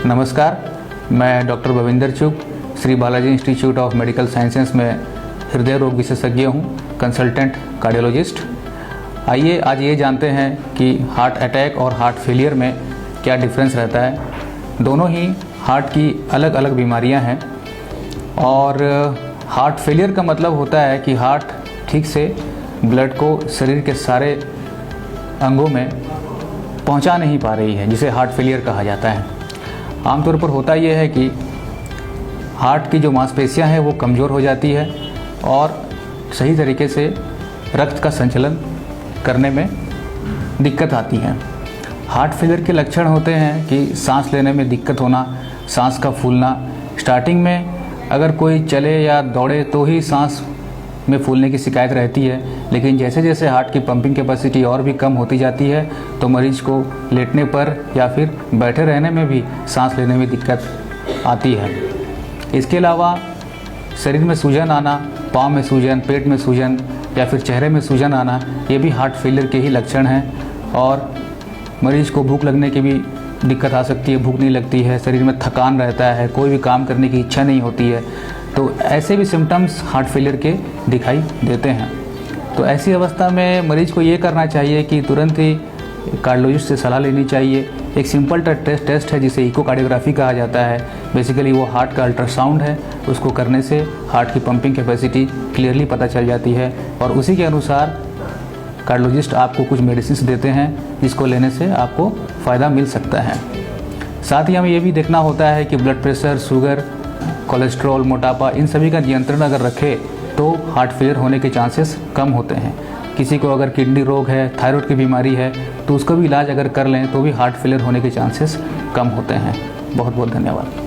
नमस्कार, मैं doctor भविंदर Chugh, Shri Balaji institute of medical sciences में हृदय रोग विशेषज्ञ हूँ, कंसल्टेंट कार्डियोलॉजिस्ट। आइए आज ये जानते हैं कि हार्ट अटैक और हार्ट फेलियर में क्या डिफरेंस रहता है। दोनों ही हार्ट की अलग अलग बीमारियां हैं और हार्ट फेलियर का मतलब होता है कि हार्ट ठीक से ब्लड को शरीर के सारे अंगों में पहुंचा नहीं पा रही है, जिसे हार्ट फेलियर कहा जाता है। आमतौर पर होता यह है कि हार्ट की जो मांसपेशियां हैं वो कमज़ोर हो जाती है और सही तरीके से रक्त का संचलन करने में दिक्कत आती है। हार्ट फेलियर के लक्षण होते हैं कि सांस लेने में दिक्कत होना, सांस का फूलना। स्टार्टिंग में अगर कोई चले या दौड़े तो ही सांस में फूलने की शिकायत रहती है, लेकिन जैसे जैसे हार्ट की पंपिंग कैपेसिटी और भी कम होती जाती है तो मरीज को लेटने पर या फिर बैठे रहने में भी सांस लेने में दिक्कत आती है। इसके अलावा शरीर में सूजन आना, पाँव में सूजन, पेट में सूजन या फिर चेहरे में सूजन आना, ये भी हार्ट फेलियर के ही लक्षण हैं। और मरीज को भूख लगने की भी दिक्कत आ सकती है, भूख नहीं लगती है, शरीर में थकान रहता है, कोई भी काम करने की इच्छा नहीं होती है। तो ऐसे भी सिम्टम्स हार्ट फेलियर के दिखाई देते हैं। तो ऐसी अवस्था में मरीज को ये करना चाहिए कि तुरंत ही कार्डियोलॉजिस्ट से सलाह लेनी चाहिए। एक सिंपल टेस्ट है जिसे इकोकार्डियोग्राफी कहा जाता है। बेसिकली वो हार्ट का अल्ट्रासाउंड है, उसको करने से हार्ट की पंपिंग कैपेसिटी क्लियरली पता चल जाती है और उसी के अनुसार कार्डियोलॉजिस्ट आपको कुछ मेडिसिन देते हैं जिसको लेने से आपको फ़ायदा मिल सकता है। साथ ही हमें ये भी देखना होता है कि ब्लड प्रेशर, शुगर, कोलेस्ट्रॉल, मोटापा, इन सभी का नियंत्रण अगर रखें तो हार्ट फेलियर होने के चांसेस कम होते हैं। किसी को अगर किडनी रोग है, थायराइड की बीमारी है तो उसका भी इलाज अगर कर लें तो भी हार्ट फेलियर होने के चांसेस कम होते हैं। बहुत बहुत धन्यवाद।